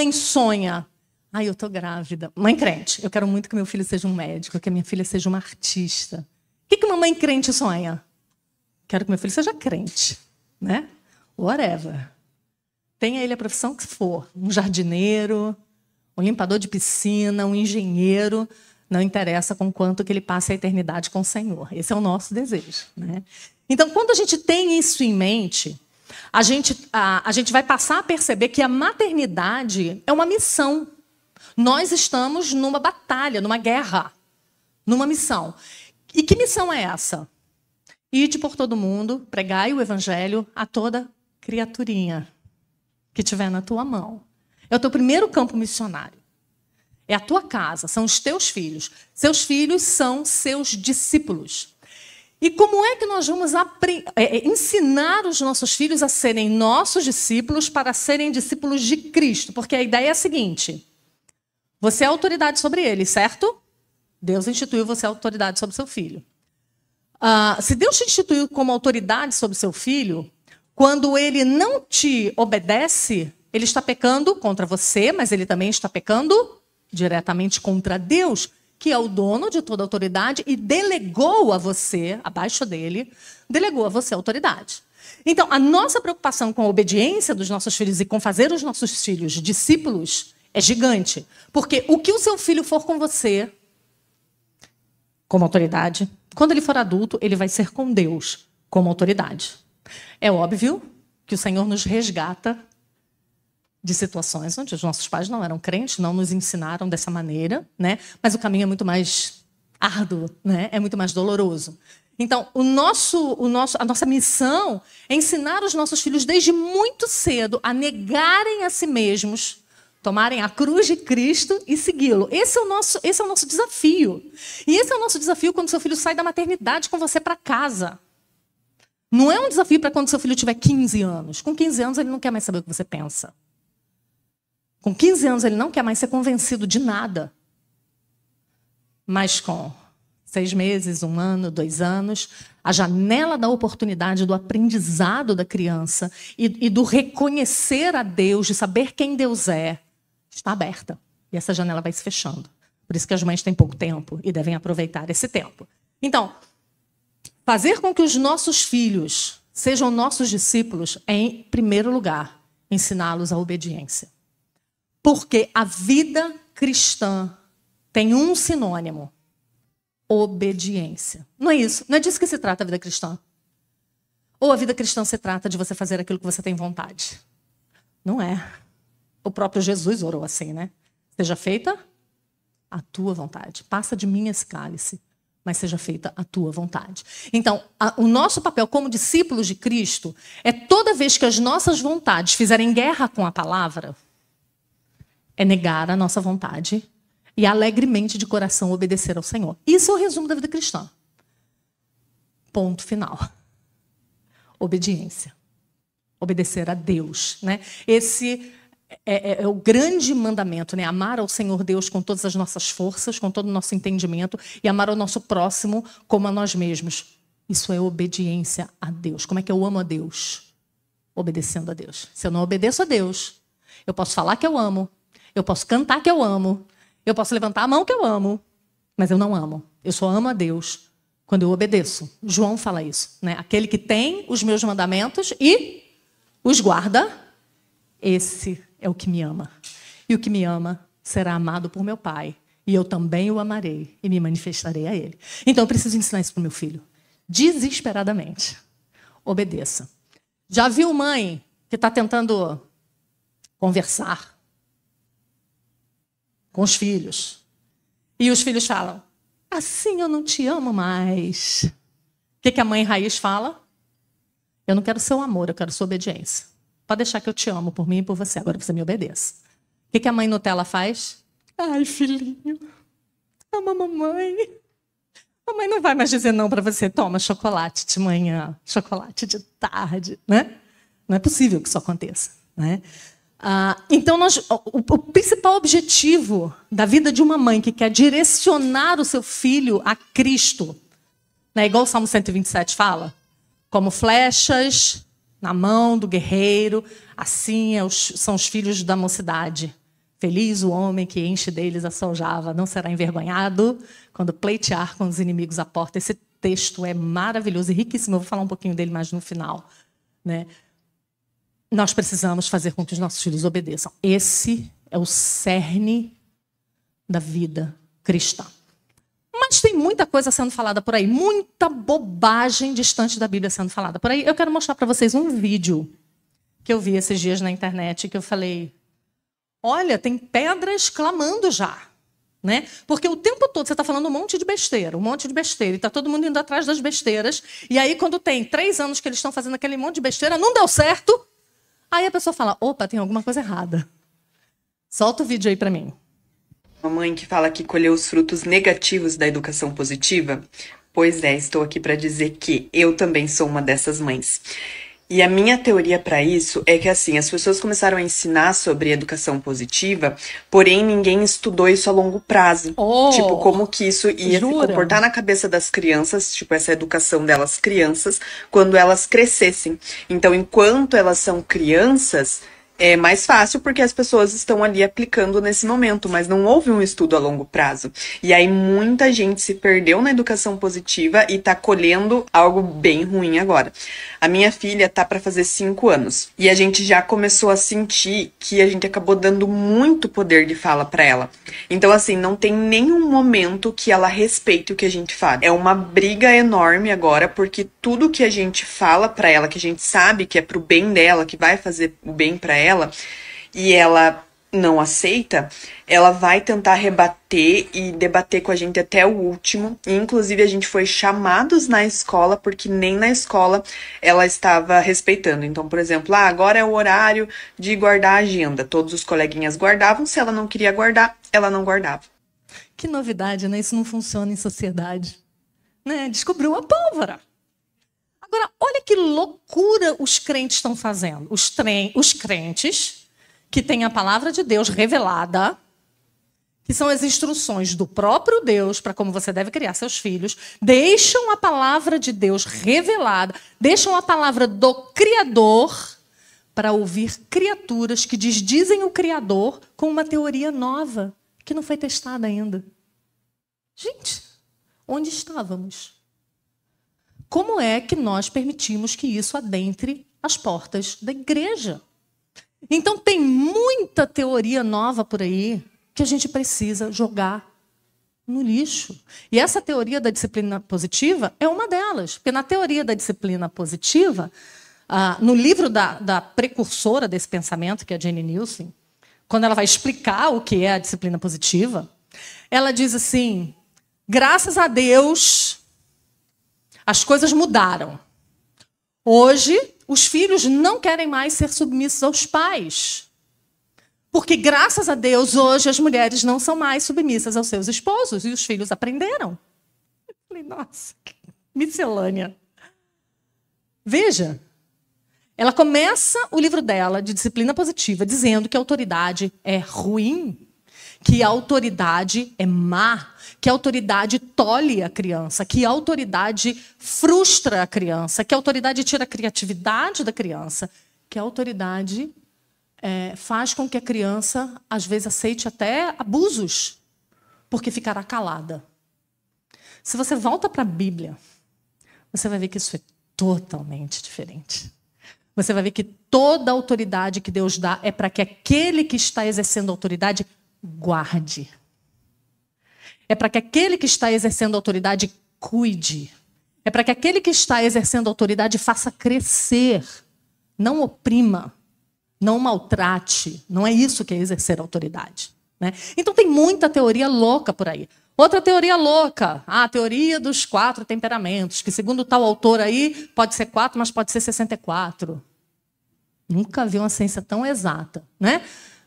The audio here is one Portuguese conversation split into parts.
mãe sonha? Ai, eu tô grávida. Mãe crente, eu quero muito que meu filho seja um médico, que a minha filha seja uma artista. O que uma mãe crente sonha? Quero que meu filho seja crente, né? Whatever. Tenha ele a profissão que for. Um jardineiro, um limpador de piscina, um engenheiro. Não interessa com quanto que ele passe a eternidade com o Senhor. Esse é o nosso desejo, né? Então, quando a gente tem isso em mente, a gente vai passar a perceber que a maternidade é uma missão. Nós estamos numa batalha, numa guerra, numa missão. E que missão é essa? Ide por todo mundo, pregai o evangelho a toda criaturinha que tiver na tua mão. É o teu primeiro campo missionário. É a tua casa, são os teus filhos. Seus filhos são seus discípulos. E como é que nós vamos ensinar os nossos filhos a serem nossos discípulos para serem discípulos de Cristo? Porque a ideia é a seguinte: você é autoridade sobre eles, certo? Deus instituiu você a autoridade sobre seu filho. Se Deus te instituiu como autoridade sobre seu filho, quando ele não te obedece, ele está pecando contra você, mas ele também está pecando diretamente contra Deus, que é o dono de toda a autoridade e delegou a você, abaixo dele, delegou a você a autoridade. Então, a nossa preocupação com a obediência dos nossos filhos e com fazer os nossos filhos discípulos é gigante. Porque o que o seu filho for com você, como autoridade, quando ele for adulto, ele vai ser com Deus como autoridade. É óbvio que o Senhor nos resgata de situações onde os nossos pais não eram crentes, não nos ensinaram dessa maneira, né? Mas o caminho é muito mais árduo, né? É muito mais doloroso. Então, a nossa missão é ensinar os nossos filhos desde muito cedo a negarem a si mesmos, tomarem a cruz de Cristo e segui-lo. Esse é o nosso desafio. E esse é o nosso desafio quando seu filho sai da maternidade com você para casa. Não é um desafio para quando seu filho tiver 15 anos. Com 15 anos, ele não quer mais saber o que você pensa. Com 15 anos, ele não quer mais ser convencido de nada. Mas com 6 meses, 1 ano, 2 anos, a janela da oportunidade do aprendizado da criança e do reconhecer a Deus, de saber quem Deus é, está aberta. E essa janela vai se fechando. Por isso que as mães têm pouco tempo e devem aproveitar esse tempo. Então, fazer com que os nossos filhos sejam nossos discípulos é, em primeiro lugar, ensiná-los a obediência. Porque a vida cristã tem um sinônimo: obediência. Não é isso? Não é disso que se trata a vida cristã. Ou a vida cristã se trata de você fazer aquilo que você tem vontade. Não é. O próprio Jesus orou assim, né? Seja feita a tua vontade. Passa de mim esse cálice, mas seja feita a tua vontade. Então, o nosso papel como discípulos de Cristo é, toda vez que as nossas vontades fizerem guerra com a palavra, é negar a nossa vontade e alegremente de coração obedecer ao Senhor. Isso é o resumo da vida cristã. Ponto final. Obediência. Obedecer a Deus, né? Esse é o grande mandamento, né? Amar ao Senhor Deus com todas as nossas forças, com todo o nosso entendimento, e amar ao nosso próximo como a nós mesmos. Isso é obediência a Deus. Como é que eu amo a Deus? Obedecendo a Deus. Se eu não obedeço a Deus, eu posso falar que eu amo, eu posso cantar que eu amo, eu posso levantar a mão que eu amo, mas eu não amo. Eu só amo a Deus quando eu obedeço. João fala isso, né? Aquele que tem os meus mandamentos e os guarda, esse é o que me ama. E o que me ama será amado por meu Pai. E eu também o amarei e me manifestarei a ele. Então eu preciso ensinar isso para o meu filho. Desesperadamente. Obedeça. Já viu mãe que está tentando conversar com os filhos? E os filhos falam: assim eu não te amo mais. O que a mãe raiz fala? Eu não quero seu amor, eu quero sua obediência. Pode deixar que eu te amo por mim e por você. Agora você me obedeça. O que a mãe Nutella faz? Ai, filhinho, ama a mamãe. A mãe não vai mais dizer não para você. Toma chocolate de manhã, chocolate de tarde, né? Não é possível que isso aconteça, né? Então, o principal objetivo da vida de uma mãe que quer direcionar o seu filho a Cristo, né? Igual o Salmo 127 fala, como flechas na mão do guerreiro, assim são os filhos da mocidade. Feliz o homem que enche deles a sua aljava, não será envergonhado quando pleitear com os inimigos à porta. Esse texto é maravilhoso e riquíssimo. Eu vou falar um pouquinho dele mais no final, né? Nós precisamos fazer com que os nossos filhos obedeçam. Esse é o cerne da vida cristã. Mas tem muita coisa sendo falada por aí, muita bobagem distante da Bíblia sendo falada por aí. Eu quero mostrar para vocês um vídeo que eu vi esses dias na internet, que eu falei, olha, tem pedras clamando já, né? Porque o tempo todo você está falando um monte de besteira, e está todo mundo indo atrás das besteiras, e aí quando tem 3 anos que eles estão fazendo aquele monte de besteira, não deu certo, aí a pessoa fala, opa, tem alguma coisa errada. Solta o vídeo aí para mim. Uma mãe que fala que colheu os frutos negativos da educação positiva? Pois é, estou aqui para dizer que eu também sou uma dessas mães. E a minha teoria para isso é que, assim, as pessoas começaram a ensinar sobre educação positiva, porém ninguém estudou isso a longo prazo. Tipo, como que isso ia se comportar na cabeça das crianças, tipo, essa educação delas crianças, quando elas crescessem. Então, enquanto elas são crianças, é mais fácil porque as pessoas estão ali aplicando nesse momento, mas não houve um estudo a longo prazo. E aí muita gente se perdeu na educação positiva e tá colhendo algo bem ruim agora. A minha filha tá para fazer 5 anos e a gente já começou a sentir que a gente acabou dando muito poder de fala para ela. Então, assim, não tem nenhum momento que ela respeite o que a gente fala. É uma briga enorme agora porque tudo que a gente fala para ela, que a gente sabe que é pro bem dela, que vai fazer o bem para ela, e ela não aceita, ela vai tentar rebater e debater com a gente até o último. E, inclusive, a gente foi chamados na escola, porque nem na escola ela estava respeitando. Então, por exemplo, agora é o horário de guardar a agenda. Todos os coleguinhas guardavam, se ela não queria guardar, ela não guardava. Que novidade, né? Isso não funciona em sociedade. Né? Descobriu a pólvora. Agora, olha que loucura os crentes estão fazendo. Os crentes que têm a palavra de Deus revelada, que são as instruções do próprio Deus para como você deve criar seus filhos, deixam a palavra de Deus revelada, deixam a palavra do Criador para ouvir criaturas que desdizem o Criador com uma teoria nova, que não foi testada ainda. Gente, onde estávamos? Como é que nós permitimos que isso adentre as portas da igreja? Então, tem muita teoria nova por aí que a gente precisa jogar no lixo. E essa teoria da disciplina positiva é uma delas. Porque na teoria da disciplina positiva, no livro da precursora desse pensamento, que é a Jane Nielsen, quando ela vai explicar o que é a disciplina positiva, ela diz assim, graças a Deus, as coisas mudaram. Hoje, os filhos não querem mais ser submissos aos pais. Porque, graças a Deus, hoje as mulheres não são mais submissas aos seus esposos. E os filhos aprenderam. Eu falei, nossa, que miscelânea. Veja, ela começa o livro dela de disciplina positiva dizendo que a autoridade é ruim, que a autoridade é má, que a autoridade tolhe a criança, que a autoridade frustra a criança, que a autoridade tira a criatividade da criança, que a autoridade faz com que a criança, às vezes, aceite até abusos, porque ficará calada. Se você volta para a Bíblia, você vai ver que isso é totalmente diferente. Você vai ver que toda a autoridade que Deus dá é para que aquele que está exercendo a autoridade guarde. É para que aquele que está exercendo autoridade cuide. É para que aquele que está exercendo autoridade faça crescer. Não oprima. Não maltrate. Não é isso que é exercer autoridade. Né? Então tem muita teoria louca por aí. Outra teoria louca. A teoria dos 4 temperamentos. Que segundo tal autor aí, pode ser 4, mas pode ser 64. Nunca vi uma ciência tão exata. Né?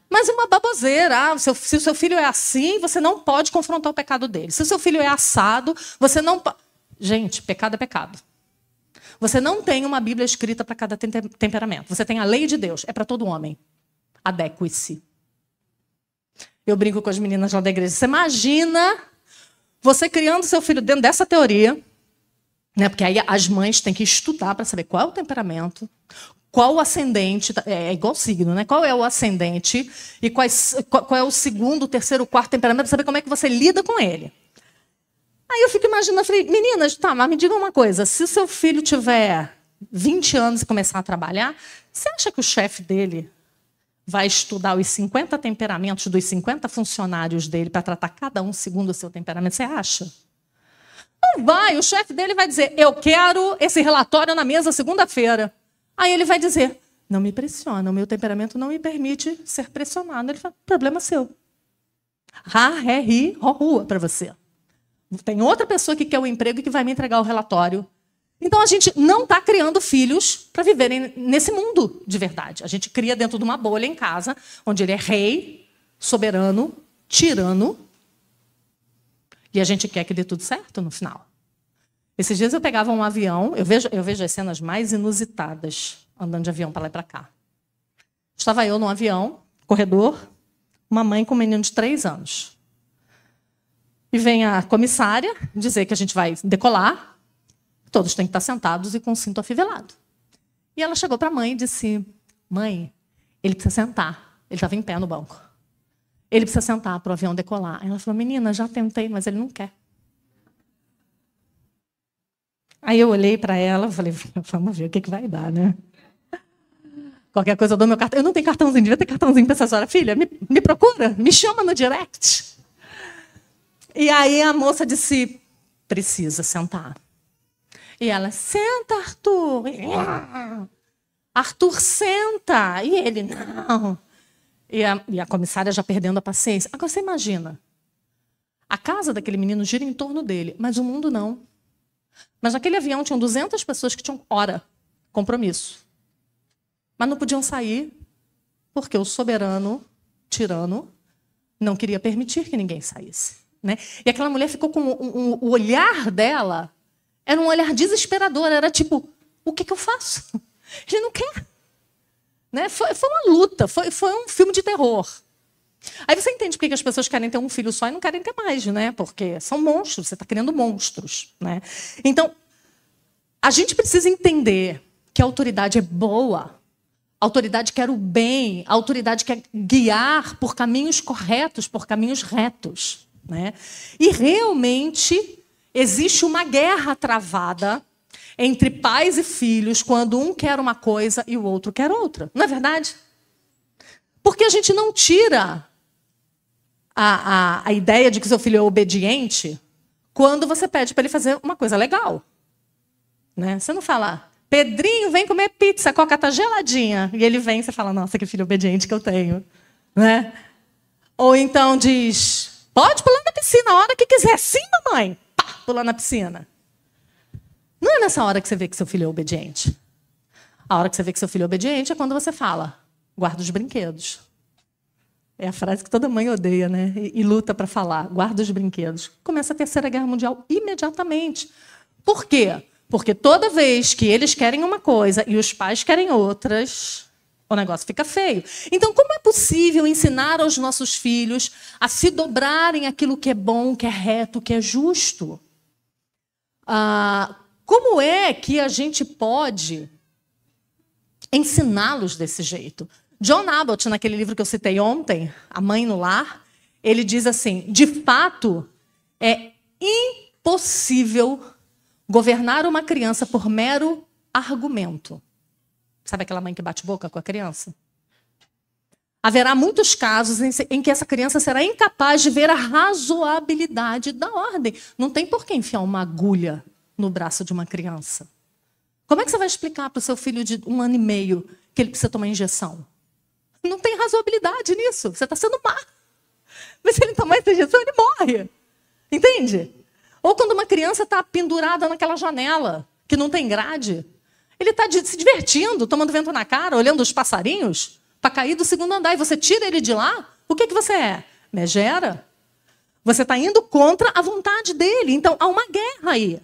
Mas é uma baboseira. Se o seu filho é assim, você não pode confrontar o pecado dele. Se o seu filho é assado, você não pode... Gente, pecado é pecado. Você não tem uma Bíblia escrita para cada temperamento. Você tem a lei de Deus. É para todo homem. Adeque-se. Eu brinco com as meninas lá da igreja. Você imagina você criando seu filho dentro dessa teoria Né? Porque aí as mães têm que estudar para saber qual é o temperamento, qual o ascendente, é igual signo, né? Qual é o ascendente e qual é o segundo, o terceiro, o quarto temperamento, para saber como é que você lida com ele. Aí eu fico imaginando, eu falei, meninas, tá, mas me digam uma coisa, se o seu filho tiver 20 anos e começar a trabalhar, você acha que o chefe dele vai estudar os 50 temperamentos dos 50 funcionários dele para tratar cada um segundo o seu temperamento? Você acha? Não vai, o chefe dele vai dizer, eu quero esse relatório na mesa segunda-feira. Aí ele vai dizer, não me pressiona, o meu temperamento não me permite ser pressionado. Ele fala, problema seu. Rua para você. Tem outra pessoa que quer o emprego e que vai me entregar o relatório. Então a gente não está criando filhos para viverem nesse mundo de verdade. A gente cria dentro de uma bolha em casa, onde ele é rei, soberano, tirano, e a gente quer que dê tudo certo no final. Esses dias eu pegava um avião, eu vejo as cenas mais inusitadas andando de avião para lá e para cá. Estava eu num avião, corredor, uma mãe com um menino de 3 anos. E vem a comissária dizer que a gente vai decolar, todos têm que estar sentados e com o cinto afivelado. E ela chegou para a mãe e disse, mãe, ele precisa sentar. Ele estava em pé no banco. Ele precisa sentar para o avião decolar. Ela falou, menina, já tentei, mas ele não quer. Aí eu olhei para ela e falei, vamos ver o que vai dar, né? Qualquer coisa eu dou meu cartão. Eu não tenho cartãozinho, devia ter cartãozinho para essa senhora. Filha, me procura, me chama no direct. E aí a moça disse, precisa sentar. E ela, senta, Arthur. Arthur, senta. E ele, não. E a comissária já perdendo a paciência. Agora você imagina, a casa daquele menino gira em torno dele, mas o mundo não. Mas naquele avião tinham 200 pessoas que tinham compromisso. Mas não podiam sair, porque o soberano, tirano, não queria permitir que ninguém saísse. Né? E aquela mulher ficou com o olhar dela, era um olhar desesperador, era tipo, o que eu faço? Ele não quer. Né? Foi uma luta, foi um filme de terror. Aí você entende por que as pessoas querem ter um filho só e não querem ter mais, né? Porque são monstros, você está criando monstros. Né? Então, a gente precisa entender que a autoridade é boa, a autoridade quer o bem, a autoridade quer guiar por caminhos corretos, por caminhos retos. Né? E realmente existe uma guerra travada entre pais e filhos quando um quer uma coisa e o outro quer outra. Não é verdade? Porque a gente não tira a ideia de que seu filho é obediente quando você pede para ele fazer uma coisa legal. Né? Você não fala, Pedrinho, vem comer pizza, a coca está geladinha. E ele vem e você fala, nossa, que filho obediente que eu tenho. Né? Ou então diz, pode pular na piscina a hora que quiser. Sim, mamãe. Pá, pular na piscina. Não é nessa hora que você vê que seu filho é obediente. A hora que você vê que seu filho é obediente é quando você fala, guarda os brinquedos. É a frase que toda mãe odeia, né? E luta para falar, guarda os brinquedos. Começa a Terceira Guerra Mundial imediatamente. Por quê? Porque toda vez que eles querem uma coisa e os pais querem outras, o negócio fica feio. Então, como é possível ensinar aos nossos filhos a se dobrarem aquilo que é bom, que é reto, que é justo? Como é que a gente pode ensiná-los desse jeito? John Abbott, naquele livro que eu citei ontem, A Mãe no Lar, ele diz assim, de fato, é impossível governar uma criança por mero argumento. Sabe aquela mãe que bate boca com a criança? Haverá muitos casos em que essa criança será incapaz de ver a razoabilidade da ordem. Não tem por que enfiar uma agulha no braço de uma criança. Como é que você vai explicar para o seu filho de 1 ano e meio que ele precisa tomar injeção? Não tem razoabilidade nisso. Você está sendo má. Mas se ele tomar essa injeção, ele morre. Entende? Ou quando uma criança está pendurada naquela janela, que não tem grade, ele está se divertindo, tomando vento na cara, olhando os passarinhos, para cair do 2º andar. E você tira ele de lá, o que você é? Megera. Você está indo contra a vontade dele. Então, há uma guerra aí.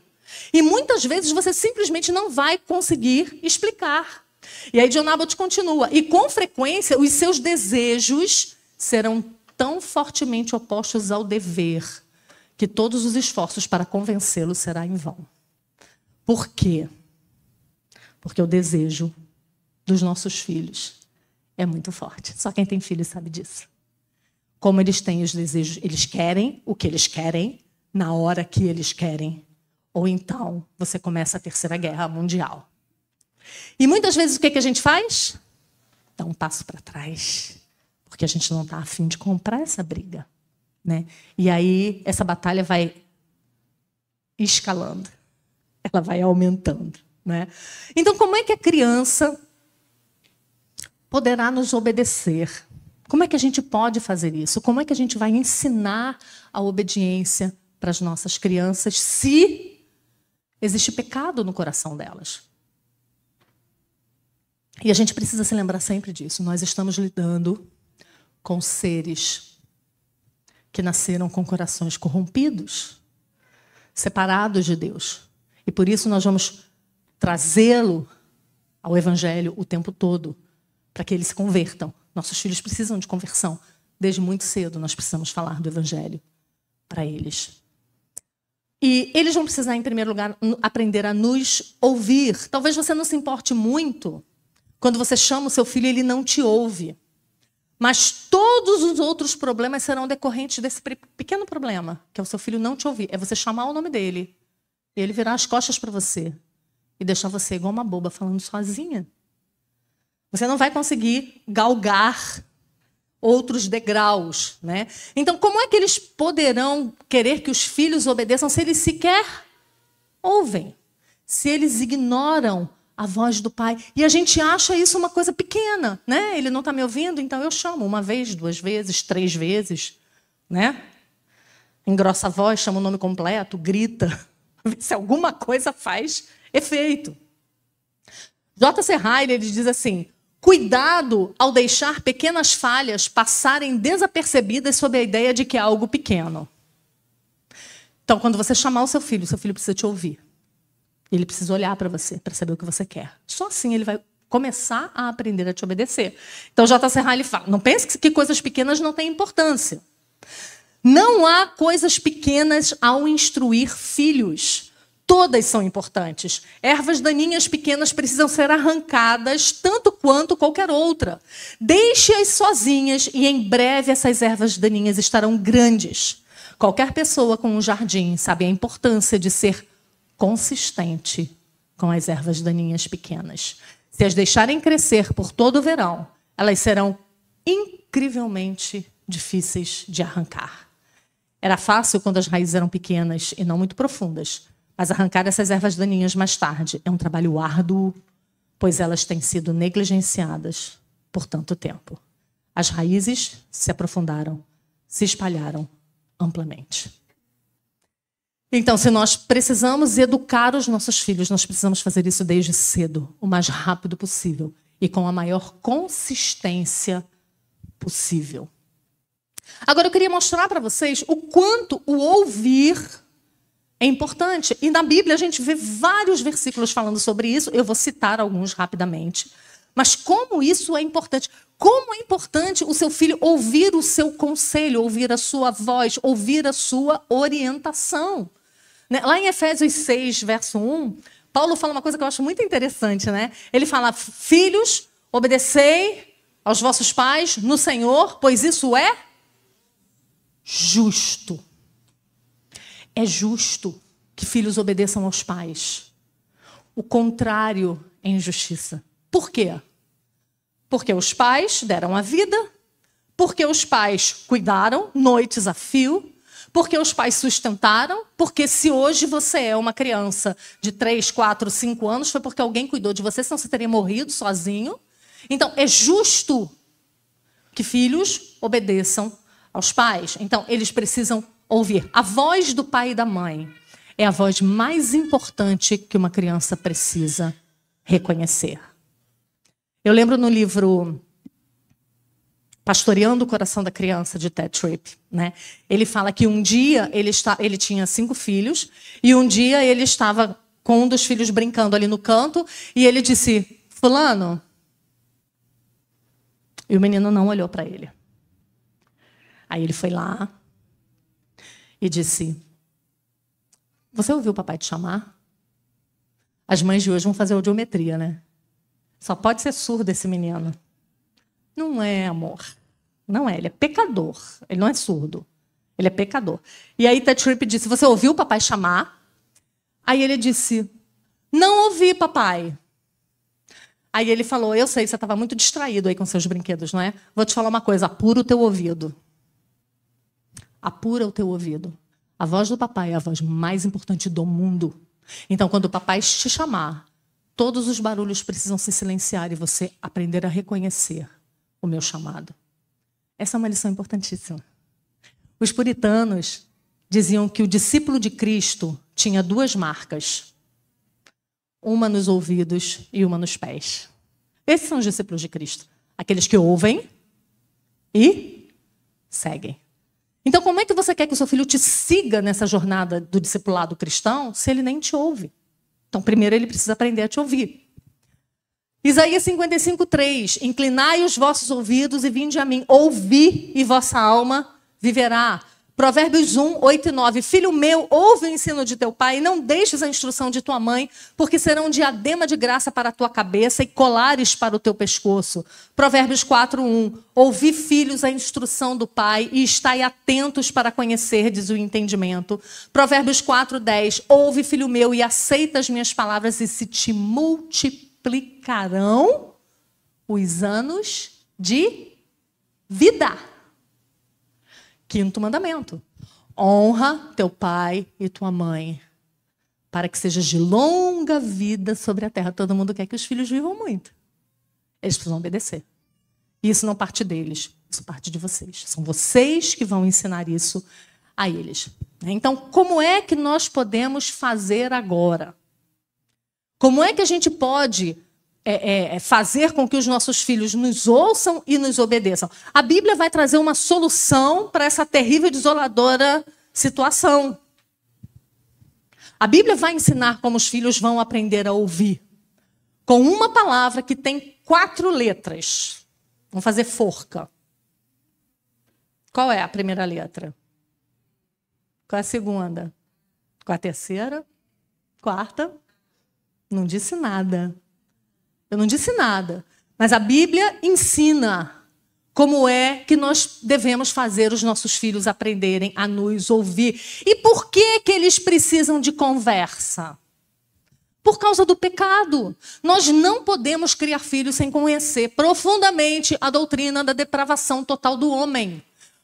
E muitas vezes você simplesmente não vai conseguir explicar. E aí John Abbott continua. E com frequência os seus desejos serão tão fortemente opostos ao dever que todos os esforços para convencê-lo será em vão. Por quê? Porque o desejo dos nossos filhos é muito forte. Só quem tem filho sabe disso. Como eles têm os desejos, eles querem o que eles querem, na hora que eles querem. Ou então, você começa a Terceira Guerra Mundial. E muitas vezes o que a gente faz? Dá um passo para trás. Porque a gente não está a fim de comprar essa briga. Né? E aí, essa batalha vai escalando. Ela vai aumentando. Né? Então, como é que a criança poderá nos obedecer? Como é que a gente pode fazer isso? Como é que a gente vai ensinar a obediência para as nossas crianças se existe pecado no coração delas? E a gente precisa se lembrar sempre disso. Nós estamos lidando com seres que nasceram com corações corrompidos, separados de Deus. E por isso nós vamos trazê-lo ao Evangelho o tempo todo, para que eles se convertam. Nossos filhos precisam de conversão. Desde muito cedo nós precisamos falar do Evangelho para eles. E eles vão precisar, em primeiro lugar, aprender a nos ouvir. Talvez você não se importe muito quando você chama o seu filho e ele não te ouve. Mas todos os outros problemas serão decorrentes desse pequeno problema, que é o seu filho não te ouvir. É você chamar o nome dele, e ele virar as costas para você e deixar você igual uma boba falando sozinha. Você não vai conseguir galgar outros degraus, né? Então, como é que eles poderão querer que os filhos obedeçam se eles sequer ouvem? Se eles ignoram a voz do pai? E a gente acha isso uma coisa pequena, né? Ele não está me ouvindo, então eu chamo uma vez, 2 vezes, 3 vezes, né? Engrossa a voz, chama o nome completo, grita, se alguma coisa faz efeito. J.C. Ryle, ele diz assim: cuidado ao deixar pequenas falhas passarem desapercebidas sob a ideia de que é algo pequeno. Então, quando você chamar o seu filho precisa te ouvir. Ele precisa olhar para você, para saber o que você quer. Só assim ele vai começar a aprender a te obedecer. Então, J.C. Ryle fala, não pense que coisas pequenas não têm importância. Não há coisas pequenas ao instruir filhos. Todas são importantes. Ervas daninhas pequenas precisam ser arrancadas tanto quanto qualquer outra. Deixe-as sozinhas e em breve essas ervas daninhas estarão grandes. Qualquer pessoa com um jardim sabe a importância de ser consistente com as ervas daninhas pequenas. Se as deixarem crescer por todo o verão, elas serão incrivelmente difíceis de arrancar. Era fácil quando as raízes eram pequenas e não muito profundas. Mas arrancar essas ervas daninhas mais tarde é um trabalho árduo, pois elas têm sido negligenciadas por tanto tempo. As raízes se aprofundaram, se espalharam amplamente. Então, se nós precisamos educar os nossos filhos, nós precisamos fazer isso desde cedo, o mais rápido possível e com a maior consistência possível. Agora, eu queria mostrar para vocês o quanto o ouvir é importante. E na Bíblia a gente vê vários versículos falando sobre isso. Eu vou citar alguns rapidamente. Mas como isso é importante? Como é importante o seu filho ouvir o seu conselho, ouvir a sua voz, ouvir a sua orientação. Lá em Efésios 6, verso 1, Paulo fala uma coisa que eu acho muito interessante, né? Ele fala, filhos, obedecei aos vossos pais no Senhor, pois isso é justo. É justo que filhos obedeçam aos pais. O contrário é injustiça. Por quê? Porque os pais deram a vida, porque os pais cuidaram noites a fio, porque os pais sustentaram, porque se hoje você é uma criança de 3, 4, 5 anos, foi porque alguém cuidou de você, senão você teria morrido sozinho. Então, é justo que filhos obedeçam aos pais. Então, eles precisam ouvir. A voz do pai e da mãe é a voz mais importante que uma criança precisa reconhecer. Eu lembro no livro Pastoreando o Coração da Criança, de Ted Tripp, né? Ele fala que um dia ele tinha 5 filhos e um dia ele estava com um dos filhos brincando ali no canto e ele disse, fulano. E o menino não olhou para ele. Aí ele foi lá e disse, você ouviu o papai te chamar? As mães de hoje vão fazer audiometria, né? Só pode ser surdo esse menino. Não é, amor. Não é, ele é pecador. Ele não é surdo. Ele é pecador. E aí Ted Tripp disse, você ouviu o papai chamar? Aí ele disse, não ouvi, papai. Aí ele falou, eu sei, você estava muito distraído aí com seus brinquedos, não é? Vou te falar uma coisa, apura o teu ouvido. Apura o teu ouvido. A voz do papai é a voz mais importante do mundo. Então, quando o papai te chamar, todos os barulhos precisam se silenciar e você aprender a reconhecer o meu chamado. Essa é uma lição importantíssima. Os puritanos diziam que o discípulo de Cristo tinha 2 marcas. Uma nos ouvidos e uma nos pés. Esses são os discípulos de Cristo. Aqueles que ouvem e seguem. Então, como é que você quer que o seu filho te siga nessa jornada do discipulado cristão se ele nem te ouve? Então, primeiro ele precisa aprender a te ouvir. Isaías 55:3. Inclinai os vossos ouvidos e vinde a mim. Ouvi e vossa alma viverá. Provérbios 1:8 e 9. Filho meu, ouve o ensino de teu pai e não deixes a instrução de tua mãe, porque serão um diadema de graça para a tua cabeça e colares para o teu pescoço. Provérbios 4:1. Ouvi, filhos, a instrução do pai e estai atentos para conhecerdes o entendimento. Provérbios 4:10. Ouve, filho meu, e aceita as minhas palavras e se te multiplicarão os anos de vida. 5º mandamento. Honra teu pai e tua mãe, para que sejas de longa vida sobre a terra. Todo mundo quer que os filhos vivam muito. Eles precisam obedecer. E isso não parte deles, isso parte de vocês. São vocês que vão ensinar isso a eles. Então, como é que nós podemos fazer agora? Como é que a gente pode fazer com que os nossos filhos nos ouçam e nos obedeçam? A Bíblia vai trazer uma solução para essa terrível e desoladora situação. A Bíblia vai ensinar como os filhos vão aprender a ouvir. Com uma palavra que tem 4 letras. Vamos fazer forca. Qual é a primeira letra? Qual é a segunda? Qual é a terceira? Quarta? Não disse nada. Eu não disse nada, mas a Bíblia ensina como é que nós devemos fazer os nossos filhos aprenderem a nos ouvir. E por que que eles precisam de conversa? Por causa do pecado. Nós não podemos criar filhos sem conhecer profundamente a doutrina da depravação total do homem.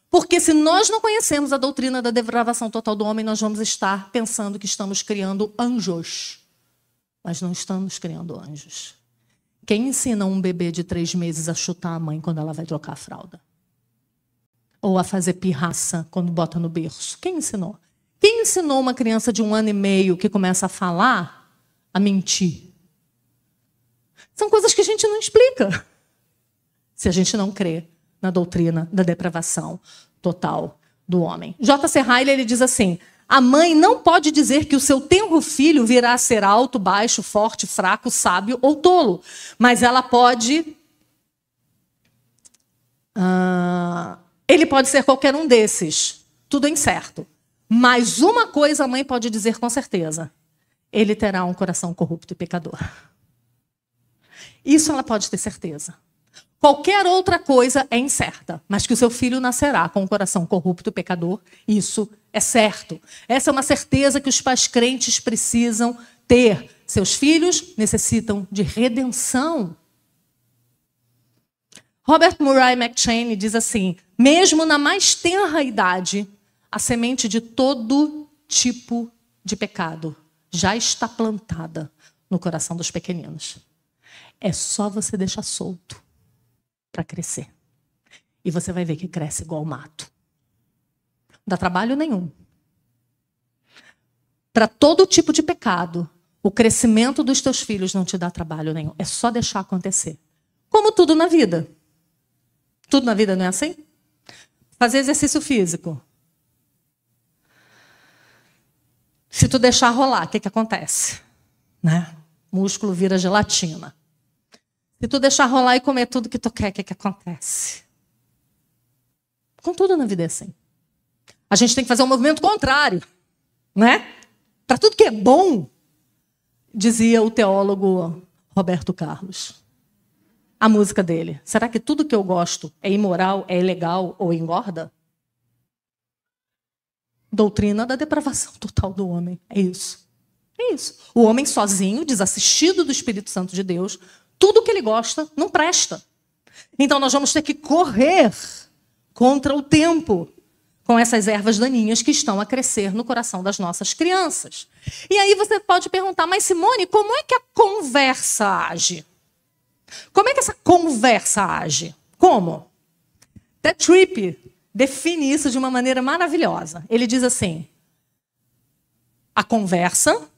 Porque se nós não conhecermos a doutrina da depravação total do homem, nós vamos estar pensando que estamos criando anjos. Mas não estamos criando anjos. Quem ensina um bebê de 3 meses a chutar a mãe quando ela vai trocar a fralda? Ou a fazer pirraça quando bota no berço? Quem ensinou? Quem ensinou uma criança de 1 ano e meio que começa a falar a mentir? São coisas que a gente não explica. Se a gente não crê na doutrina da depravação total do homem. J.C. Ryle, ele diz assim: a mãe não pode dizer que o seu tenro filho virá a ser alto, baixo, forte, fraco, sábio ou tolo. Mas ela pode... ele pode ser qualquer um desses. Tudo é incerto. Mas uma coisa a mãe pode dizer com certeza: ele terá um coração corrupto e pecador. Isso ela pode ter certeza. Qualquer outra coisa é incerta, mas que o seu filho nascerá com um coração corrupto e pecador, isso é certo. Essa é uma certeza que os pais crentes precisam ter. Seus filhos necessitam de redenção. Robert Murray McCheyne diz assim: mesmo na mais tenra idade, a semente de todo tipo de pecado já está plantada no coração dos pequeninos. É só você deixar solto para crescer. E você vai ver que cresce igual mato. Não dá trabalho nenhum. Para todo tipo de pecado, o crescimento dos teus filhos não te dá trabalho nenhum. É só deixar acontecer. Como tudo na vida. Tudo na vida não é assim? Fazer exercício físico. Se tu deixar rolar, o que acontece? Né? O músculo vira gelatina. Se tu deixar rolar e comer tudo que tu quer, o que acontece? Com tudo na vida é assim. A gente tem que fazer um movimento contrário, né? Para tudo que é bom, dizia o teólogo Roberto Carlos. A música dele. Será que tudo que eu gosto é imoral, é ilegal ou engorda? Doutrina da depravação total do homem. É isso. É isso. O homem sozinho, desassistido do Espírito Santo de Deus, tudo que ele gosta não presta. Então nós vamos ter que correr contra o tempo com essas ervas daninhas que estão a crescer no coração das nossas crianças. E aí você pode perguntar, mas Simone, como é que a conversa age? Como é que essa conversa age? Como? Ted Tripp define isso de uma maneira maravilhosa. Ele diz assim, a conversa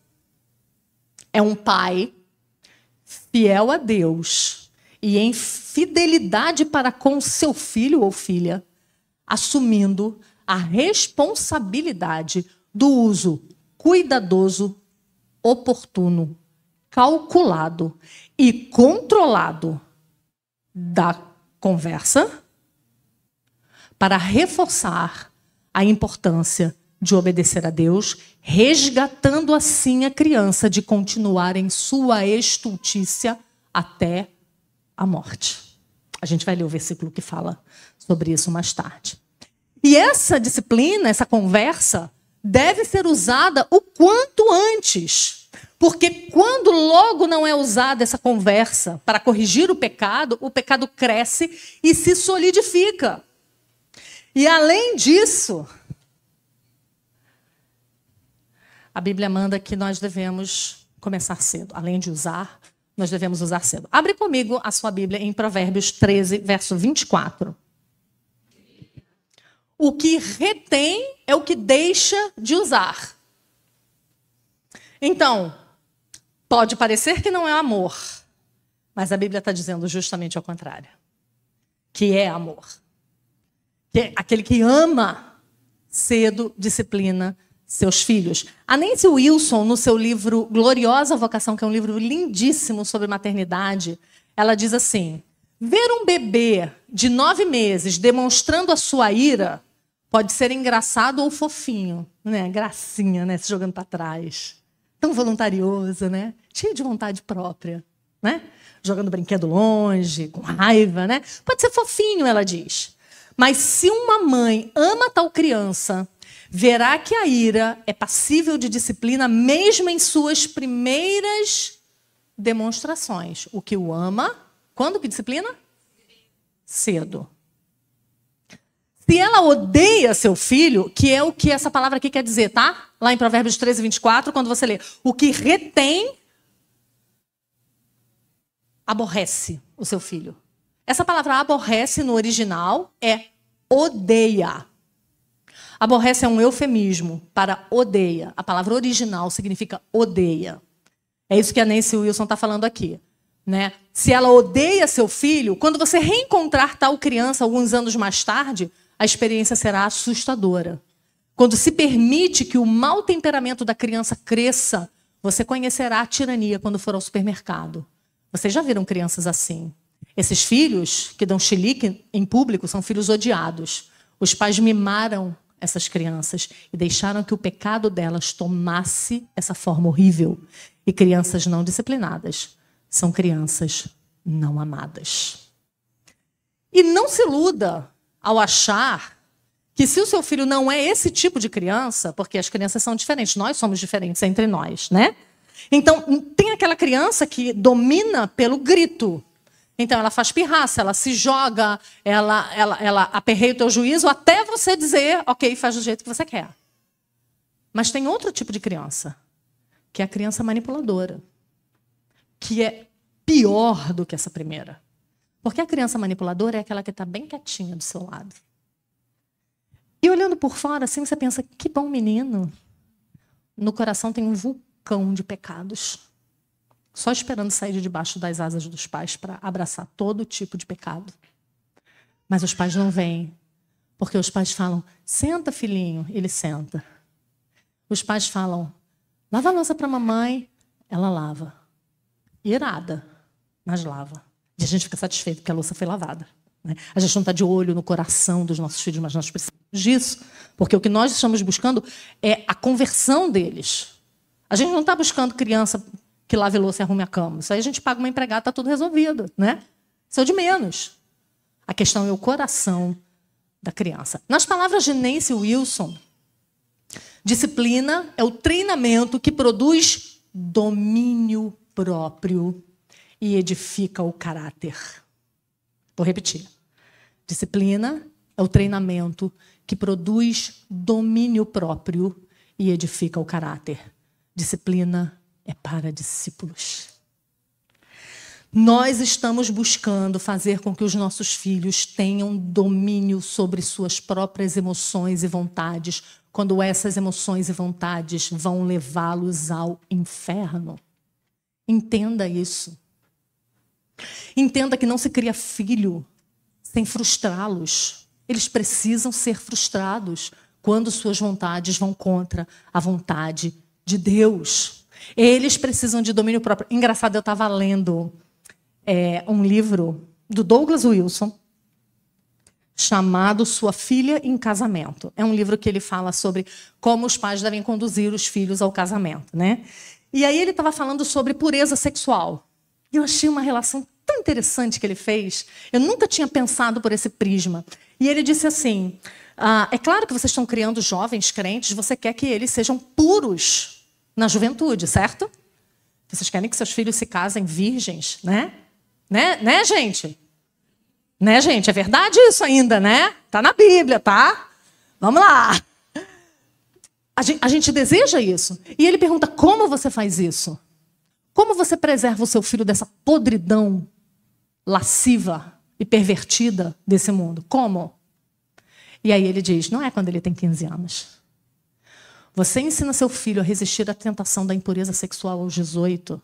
é um pai fiel a Deus e em fidelidade para com seu filho ou filha, assumindo a responsabilidade do uso cuidadoso, oportuno, calculado e controlado da conversa para reforçar a importância de obedecer a Deus, resgatando assim a criança de continuar em sua estultícia até a morte. A gente vai ler o versículo que fala sobre isso mais tarde. E essa disciplina, essa conversa, deve ser usada o quanto antes. Porque quando logo não é usada essa conversa para corrigir o pecado cresce e se solidifica. E além disso, a Bíblia manda que nós devemos começar cedo. Além de usar, nós devemos usar cedo. Abre comigo a sua Bíblia em Provérbios 13, verso 24. O que retém é o que deixa de usar. Então, pode parecer que não é amor, mas a Bíblia está dizendo justamente ao contrário. Que é amor. Que é aquele que ama cedo disciplina seus filhos. A Nancy Wilson, no seu livro Gloriosa Vocação, que é um livro lindíssimo sobre maternidade, ela diz assim, ver um bebê de 9 meses demonstrando a sua ira pode ser engraçado ou fofinho, né? Gracinha, né? Se jogando para trás. Tão voluntarioso, né? Cheio de vontade própria, né? Jogando brinquedo longe, com raiva, né? Pode ser fofinho, ela diz. Mas se uma mãe ama tal criança, verá que a ira é passível de disciplina mesmo em suas primeiras demonstrações. O que o ama, quando que disciplina? Cedo. Se ela odeia seu filho, que é o que essa palavra aqui quer dizer, tá? Lá em Provérbios 13, 24, quando você lê, o que retém, aborrece o seu filho. Essa palavra aborrece no original é odeia. Aborrece é um eufemismo para odeia. A palavra original significa odeia. É isso que a Nancy Wilson está falando aqui. Né? Se ela odeia seu filho, quando você reencontrar tal criança alguns anos mais tarde, a experiência será assustadora. Quando se permite que o mau temperamento da criança cresça, você conhecerá a tirania quando for ao supermercado. Vocês já viram crianças assim? Esses filhos que dão chilique em público são filhos odiados. Os pais mimaram essas crianças e deixaram que o pecado delas tomasse essa forma horrível. E crianças não disciplinadas são crianças não amadas. E não se iluda ao achar que se o seu filho não é esse tipo de criança, porque as crianças são diferentes, nós somos diferentes entre nós, né? Então, tem aquela criança que domina pelo grito. Então, ela faz pirraça, ela se joga, ela aperreia o teu juízo até você dizer, ok, faz do jeito que você quer. Mas tem outro tipo de criança, que é a criança manipuladora, que é pior do que essa primeira. Porque a criança manipuladora é aquela que está bem quietinha do seu lado. E olhando por fora, assim, você pensa, que bom menino. No coração tem um vulcão de pecados. Só esperando sair de debaixo das asas dos pais para abraçar todo tipo de pecado. Mas os pais não vêm. Porque os pais falam, senta, filhinho. Ele senta. Os pais falam, lava a louça para a mamãe. Ela lava. Irada, mas lava. E a gente fica satisfeito porque a louça foi lavada. Né? A gente não está de olho no coração dos nossos filhos, mas nós precisamos disso. Porque o que nós estamos buscando é a conversão deles. A gente não está buscando criança que lave louça e arrume a cama. Isso aí a gente paga uma empregada, está tudo resolvido, né? Isso é o de menos. A questão é o coração da criança. Nas palavras de Nancy Wilson, disciplina é o treinamento que produz domínio próprio e edifica o caráter. Vou repetir. Disciplina é o treinamento que produz domínio próprio e edifica o caráter. Disciplina é para discípulos. Nós estamos buscando fazer com que os nossos filhos tenham domínio sobre suas próprias emoções e vontades, quando essas emoções e vontades vão levá-los ao inferno. Entenda isso. Entenda que não se cria filho sem frustrá-los. Eles precisam ser frustrados quando suas vontades vão contra a vontade de Deus. Eles precisam de domínio próprio. Engraçado, eu estava lendo um livro do Douglas Wilson chamado Sua Filha em Casamento. É um livro que ele fala sobre como os pais devem conduzir os filhos ao casamento, né? E aí ele estava falando sobre pureza sexual. E eu achei uma relação tão interessante que ele fez. Eu nunca tinha pensado por esse prisma. E ele disse assim, é claro que vocês estão criando jovens crentes, você quer que eles sejam puros na juventude, certo? Vocês querem que seus filhos se casem virgens, né? Né, gente? Né, gente? É verdade isso ainda, né? Tá na Bíblia, tá? Vamos lá. A gente deseja isso. E ele pergunta, como você faz isso? Como você preserva o seu filho dessa podridão lasciva e pervertida desse mundo? Como? E aí ele diz, não é quando ele tem 15 anos. Você ensina seu filho a resistir à tentação da impureza sexual aos 18,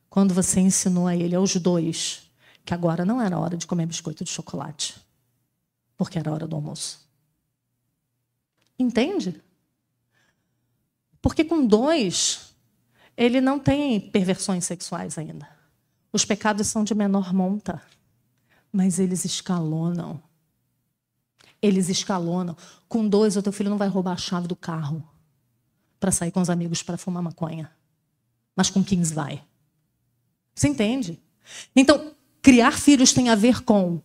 quando você ensinou a ele aos 2, que agora não era hora de comer biscoito de chocolate, porque era hora do almoço. Entende? Porque com 2, ele não tem perversões sexuais ainda. Os pecados são de menor monta, mas eles escalonam. Eles escalonam. Com 2, o teu filho não vai roubar a chave do carro para sair com os amigos para fumar maconha. Mas com 15 vai. Você entende? Então, criar filhos tem a ver com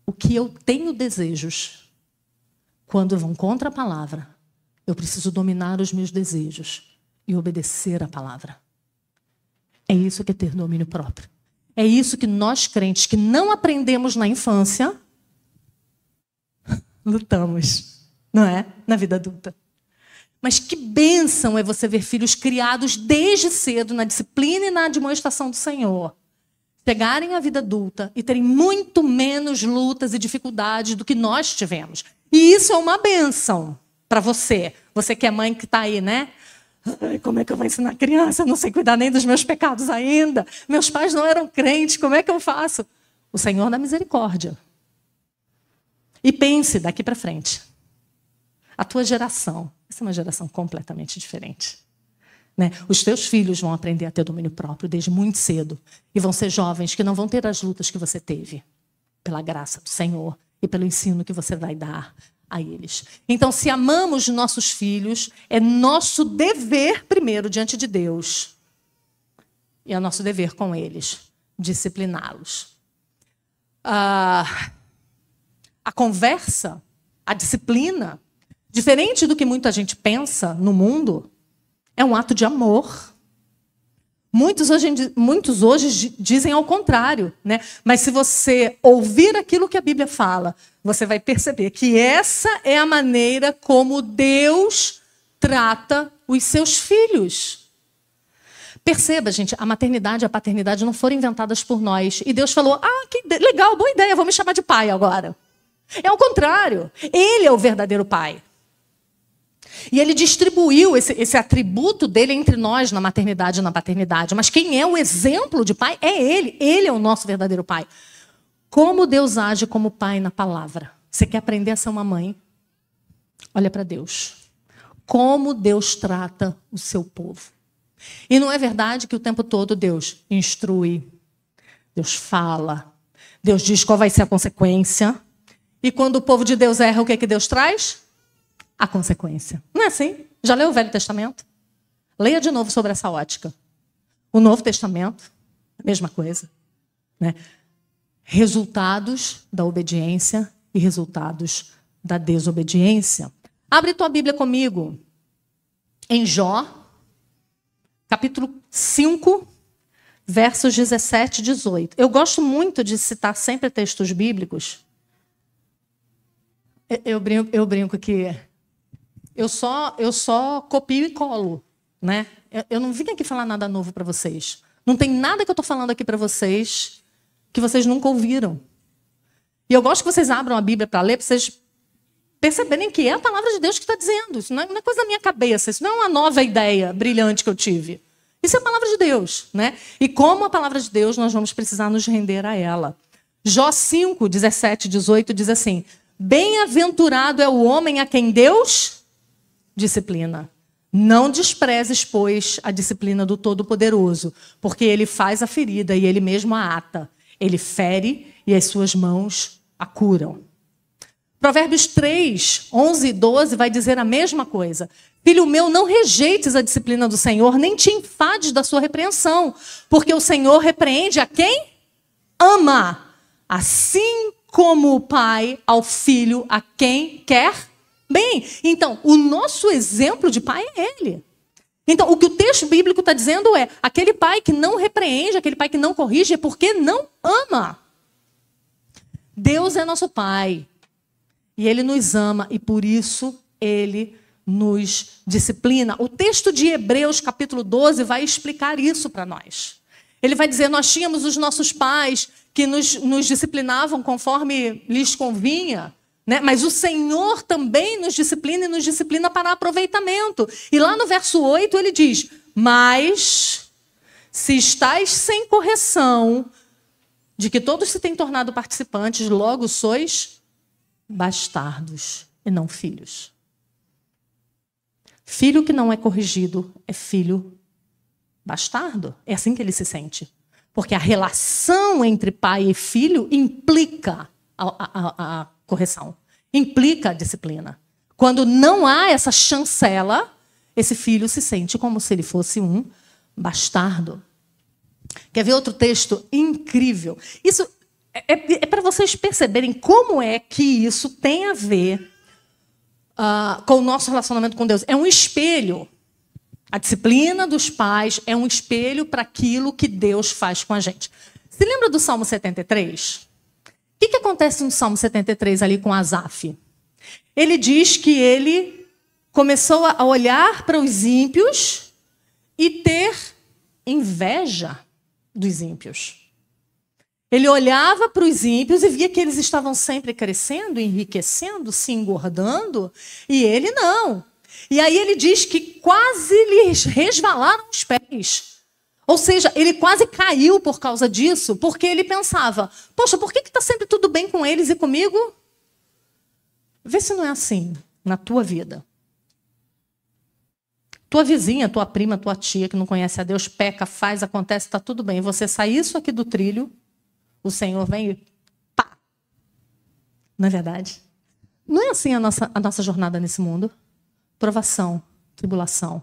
o que eu tenho desejos. Quando vão contra a palavra, eu preciso dominar os meus desejos e obedecer a palavra. É isso que é ter domínio próprio. É isso que nós crentes que não aprendemos na infância lutamos, não é? Na vida adulta. Mas que bênção é você ver filhos criados desde cedo na disciplina e na admoestação do Senhor. Chegarem à vida adulta e terem muito menos lutas e dificuldades do que nós tivemos. E isso é uma bênção para você. Você que é mãe que está aí, né? Ai, como é que eu vou ensinar a criança? Eu não sei cuidar nem dos meus pecados ainda. Meus pais não eram crentes, como é que eu faço? O Senhor dá misericórdia. E pense daqui para frente. A tua geração, essa é uma geração completamente diferente. Né? Os teus filhos vão aprender a ter domínio próprio desde muito cedo. E vão ser jovens que não vão ter as lutas que você teve. Pela graça do Senhor e pelo ensino que você vai dar a eles. Então, se amamos nossos filhos, é nosso dever, primeiro, diante de Deus. E é nosso dever com eles, discipliná-los. A conversa, a disciplina, diferente do que muita gente pensa no mundo, é um ato de amor. Muitos hoje dizem ao contrário, né? Mas se você ouvir aquilo que a Bíblia fala, você vai perceber que essa é a maneira como Deus trata os seus filhos. Perceba, gente, a maternidade e a paternidade não foram inventadas por nós. E Deus falou, que legal, boa ideia, vou me chamar de pai agora. É o contrário. Ele é o verdadeiro pai. E ele distribuiu esse atributo dele entre nós na maternidade e na paternidade. Mas quem é o exemplo de pai é ele. Ele é o nosso verdadeiro pai. Como Deus age como pai na palavra? Você quer aprender a ser uma mãe? Olha para Deus. Como Deus trata o seu povo. E não é verdade que o tempo todo Deus instrui, Deus fala, Deus diz qual vai ser a consequência. E quando o povo de Deus erra, o que é que Deus traz? A consequência. Não é assim? Já leu o Velho Testamento? Leia de novo sobre essa ótica. O Novo Testamento, a mesma coisa, né? Resultados da obediência e resultados da desobediência. Abre tua Bíblia comigo em Jó, capítulo 5, versos 17 e 18. Eu gosto muito de citar sempre textos bíblicos. Eu brinco que eu só copio e colo, né? Eu não vim aqui falar nada novo para vocês. Não tem nada que eu estou falando aqui para vocês que vocês nunca ouviram. E eu gosto que vocês abram a Bíblia para ler, para vocês perceberem que é a palavra de Deus que está dizendo. Isso não é coisa da minha cabeça, isso não é uma nova ideia brilhante que eu tive. Isso é a palavra de Deus, né? E como a palavra de Deus, nós vamos precisar nos render a ela. Jó 5, 17 e 18 diz assim: bem-aventurado é o homem a quem Deus disciplina. Não desprezes, pois, a disciplina do Todo-Poderoso, porque ele faz a ferida e ele mesmo a ata. Ele fere e as suas mãos a curam. Provérbios 3, 11 e 12 vai dizer a mesma coisa. Filho meu, não rejeites a disciplina do Senhor, nem te enfades da sua repreensão, porque o Senhor repreende a quem ama, assim como o pai ao filho a quem quer bem. Então, o nosso exemplo de pai é ele. Então, o que o texto bíblico está dizendo é: aquele pai que não repreende, aquele pai que não corrige, é porque não ama. Deus é nosso pai. E ele nos ama e por isso ele nos disciplina. O texto de Hebreus, capítulo 12, vai explicar isso para nós. Ele vai dizer: nós tínhamos os nossos pais que nos disciplinavam conforme lhes convinha, né? Mas o Senhor também nos disciplina e nos disciplina para aproveitamento. E lá no verso 8 ele diz: mas se estáis sem correção, de que todos se têm tornado participantes, logo sois bastardos e não filhos. Filho que não é corrigido é filho bastardo. É assim que ele se sente. Porque a relação entre pai e filho implica a correção, implica a disciplina. Quando não há essa chancela, esse filho se sente como se ele fosse um bastardo. Quer ver outro texto incrível? Isso é para vocês perceberem como é que isso tem a ver com o nosso relacionamento com Deus. É um espelho. A disciplina dos pais é um espelho para aquilo que Deus faz com a gente. Se lembra do Salmo 73? O que acontece no Salmo 73 ali com Asaf? Ele diz que ele começou a olhar para os ímpios e ter inveja dos ímpios. Ele olhava para os ímpios e via que eles estavam sempre crescendo, enriquecendo, se engordando, e ele não. E aí ele diz que quase lhes resvalaram os pés. Ou seja, ele quase caiu por causa disso, porque ele pensava: poxa, por que está sempre tudo bem com eles e comigo? Vê se não é assim na tua vida. Tua vizinha, tua prima, tua tia que não conhece a Deus, peca, faz, acontece, está tudo bem. Você sai isso aqui do trilho, o Senhor vem e pá. Não é verdade? Não é assim a nossa jornada nesse mundo? Provação, tribulação,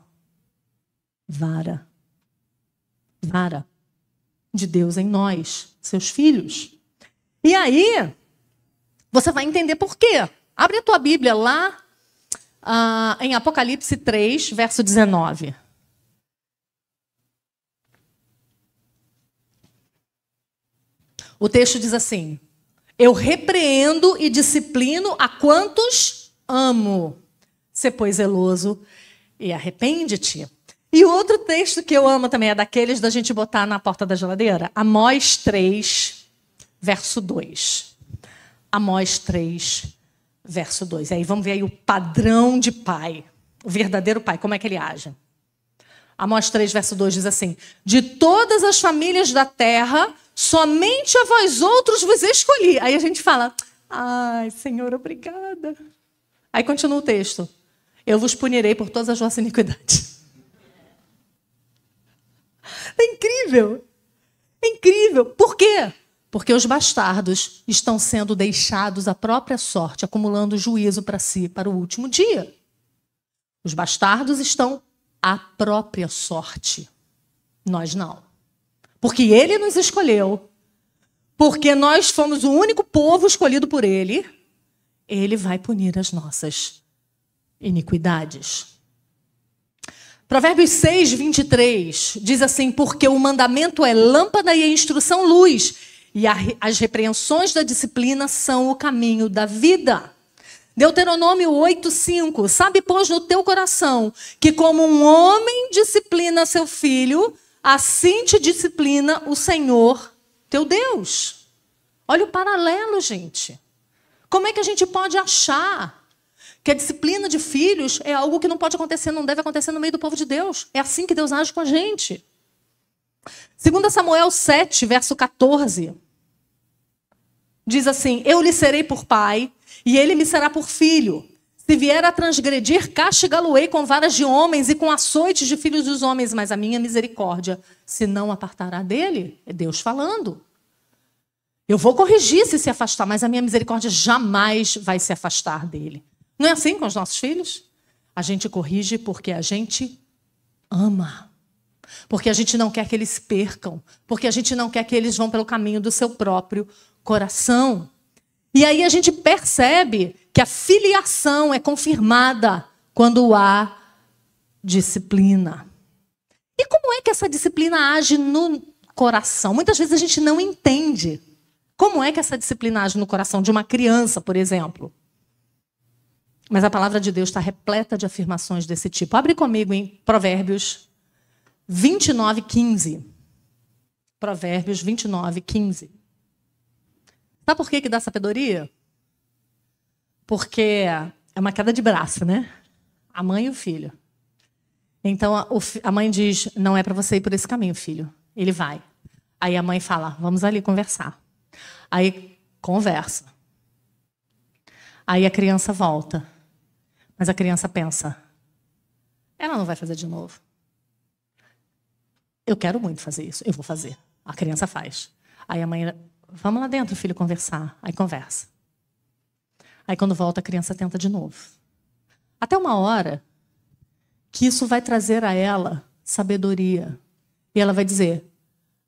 vara de Deus em nós, seus filhos. E aí, você vai entender por quê. Abre a tua Bíblia lá em Apocalipse 3, verso 19. O texto diz assim: eu repreendo e disciplino a quantos amo. Sê, pois, zeloso e arrepende-te. E o outro texto que eu amo também é daqueles da gente botar na porta da geladeira. Amós 3, verso 2. Amós 3, verso 2. Aí vamos ver aí o padrão de pai. O verdadeiro pai, como é que ele age. Amós 3, verso 2 diz assim: de todas as famílias da terra, somente a vós outros vos escolhi. Aí a gente fala: ai, Senhor, obrigada. Aí continua o texto: eu vos punirei por todas as vossas iniquidades. É incrível. É incrível. Por quê? Porque os bastardos estão sendo deixados à própria sorte, acumulando juízo para si para o último dia. Os bastardos estão à própria sorte. Nós não. Porque ele nos escolheu, porque nós fomos o único povo escolhido por ele, ele vai punir as nossas iniquidades. Provérbios 6, 23 diz assim: porque o mandamento é lâmpada e a instrução luz, e as repreensões da disciplina são o caminho da vida. Deuteronômio 8, 5. Sabe, pois, no teu coração, que como um homem disciplina seu filho, assim te disciplina o Senhor, teu Deus. Olha o paralelo, gente. Como é que a gente pode achar que a disciplina de filhos é algo que não pode acontecer, não deve acontecer no meio do povo de Deus? É assim que Deus age com a gente. 2 Samuel 7, verso 14. Diz assim: eu lhe serei por pai, e ele me será por filho. Se vier a transgredir, castigá-lo-ei com varas de homens e com açoites de filhos dos homens, mas a minha misericórdia se não apartará dele. É Deus falando. Eu vou corrigir se afastar, mas a minha misericórdia jamais vai se afastar dele. Não é assim com os nossos filhos? A gente corrige porque a gente ama. Porque a gente não quer que eles percam. Porque a gente não quer que eles vão pelo caminho do seu próprio coração. E aí a gente percebe que a filiação é confirmada quando há disciplina. E como é que essa disciplina age no coração? Muitas vezes a gente não entende. Como é que essa disciplina age no coração de uma criança, por exemplo? Mas a palavra de Deus está repleta de afirmações desse tipo. Abre comigo em Provérbios 29, 15. Provérbios 29, 15. Sabe por que dá sabedoria? Porque é uma queda de braço, né? A mãe e o filho. Então a mãe diz: não é para você ir por esse caminho, filho. Ele vai. Aí a mãe fala: vamos ali conversar. Aí conversa. Aí a criança volta. Mas a criança pensa: ela não vai fazer de novo. Eu quero muito fazer isso. Eu vou fazer. A criança faz. Aí a mãe: vamos lá dentro, filho, conversar. Aí conversa. Aí quando volta, a criança tenta de novo. Até uma hora que isso vai trazer a ela sabedoria. E ela vai dizer: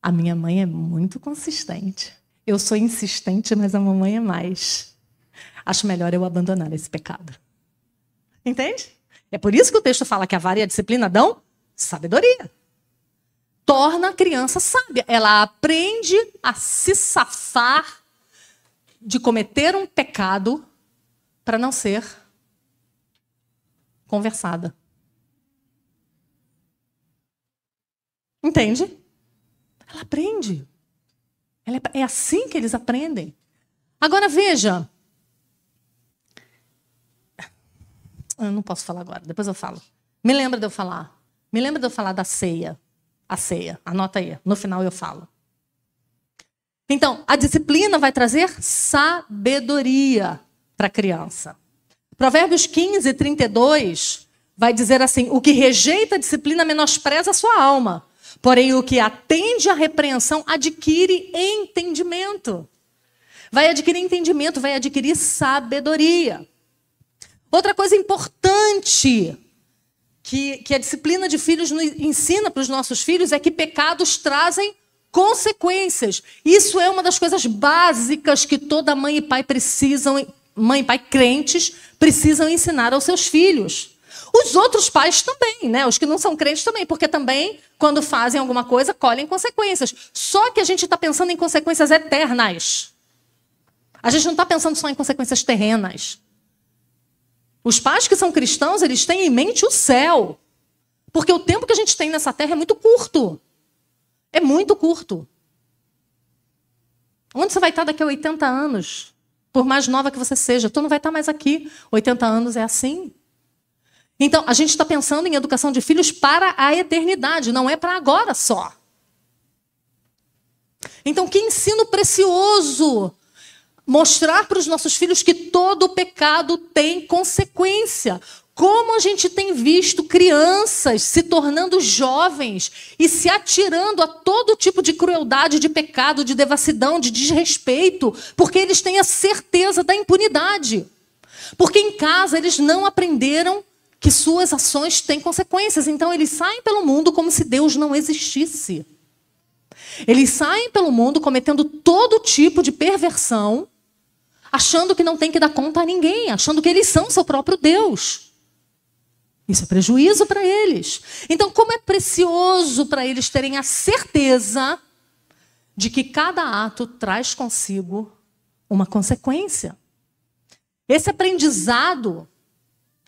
a minha mãe é muito consistente. Eu sou insistente, mas a mamãe é mais. Acho melhor eu abandonar esse pecado. Entende? É por isso que o texto fala que a vara e a disciplina dão sabedoria. Torna a criança sábia. Ela aprende a se safar de cometer um pecado para não ser conversada. Entende? Ela aprende. É assim que eles aprendem. Agora veja. Eu não posso falar agora, depois eu falo. Me lembra de eu falar. Me lembra de eu falar da ceia. A ceia, anota aí, no final eu falo. Então, a disciplina vai trazer sabedoria para a criança. Provérbios 15, 32 vai dizer assim: o que rejeita a disciplina menospreza a sua alma, porém o que atende à repreensão adquire entendimento. Vai adquirir entendimento, vai adquirir sabedoria. Outra coisa importante que a disciplina de filhos nos ensina para os nossos filhos é que pecados trazem consequências. Isso é uma das coisas básicas que toda mãe e pai precisam, mãe e pai crentes, precisam ensinar aos seus filhos. Os outros pais também, né? Os que não são crentes também, porque também, quando fazem alguma coisa, colhem consequências. Só que a gente está pensando em consequências eternas. A gente não está pensando só em consequências terrenas. Os pais que são cristãos, eles têm em mente o céu. Porque o tempo que a gente tem nessa terra é muito curto. É muito curto. Onde você vai estar daqui a 80 anos? Por mais nova que você seja, tu não vai estar mais aqui. 80 anos é assim. Então, a gente está pensando em educação de filhos para a eternidade, não é para agora só. Então, que ensino precioso mostrar para os nossos filhos que todo pecado tem consequência. Como a gente tem visto crianças se tornando jovens e se atirando a todo tipo de crueldade, de pecado, de devassidão, de desrespeito, porque eles têm a certeza da impunidade. Porque em casa eles não aprenderam que suas ações têm consequências. Então, eles saem pelo mundo como se Deus não existisse. Eles saem pelo mundo cometendo todo tipo de perversão, achando que não tem que dar conta a ninguém, achando que eles são seu próprio Deus. Isso é prejuízo para eles. Então, como é precioso para eles terem a certeza de que cada ato traz consigo uma consequência. Esse aprendizado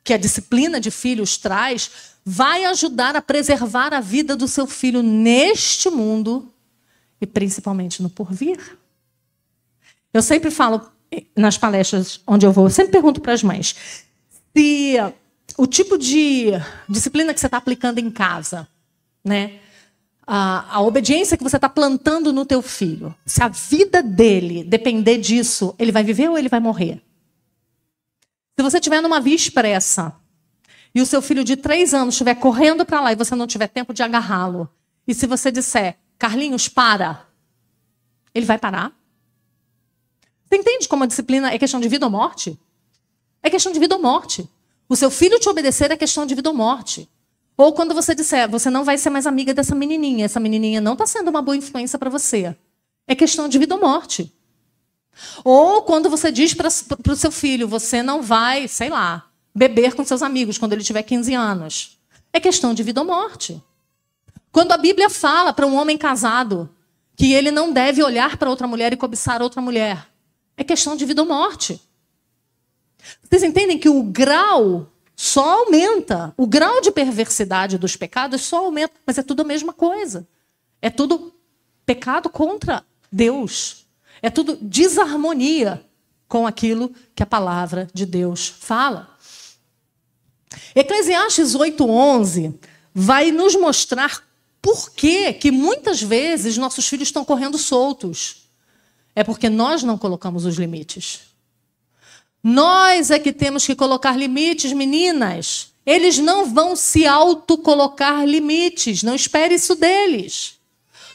que a disciplina de filhos traz vai ajudar a preservar a vida do seu filho neste mundo e principalmente no porvir. Eu sempre falo nas palestras onde eu vou, eu sempre pergunto para as mães se o tipo de disciplina que você está aplicando em casa, né? A obediência que você está plantando no teu filho, se a vida dele depender disso, ele vai viver ou ele vai morrer? Se você estiver numa via expressa e o seu filho de 3 anos estiver correndo para lá e você não tiver tempo de agarrá-lo, e se você disser, Carlinhos, para, ele vai parar? Você entende como a disciplina é questão de vida ou morte? É questão de vida ou morte. O seu filho te obedecer é questão de vida ou morte. Ou quando você disser, você não vai ser mais amiga dessa menininha, essa menininha não está sendo uma boa influência para você. É questão de vida ou morte. Ou quando você diz para o seu filho, você não vai, sei lá, beber com seus amigos quando ele tiver 15 anos. É questão de vida ou morte. Quando a Bíblia fala para um homem casado que ele não deve olhar para outra mulher e cobiçar outra mulher, é questão de vida ou morte. Vocês entendem que o grau só aumenta, o grau de perversidade dos pecados só aumenta, mas é tudo a mesma coisa. É tudo pecado contra Deus. É tudo desarmonia com aquilo que a palavra de Deus fala. Eclesiastes 8:11 vai nos mostrar por que muitas vezes nossos filhos estão correndo soltos. É porque nós não colocamos os limites. Nós é que temos que colocar limites, meninas. Eles não vão se autocolocar limites. Não espere isso deles.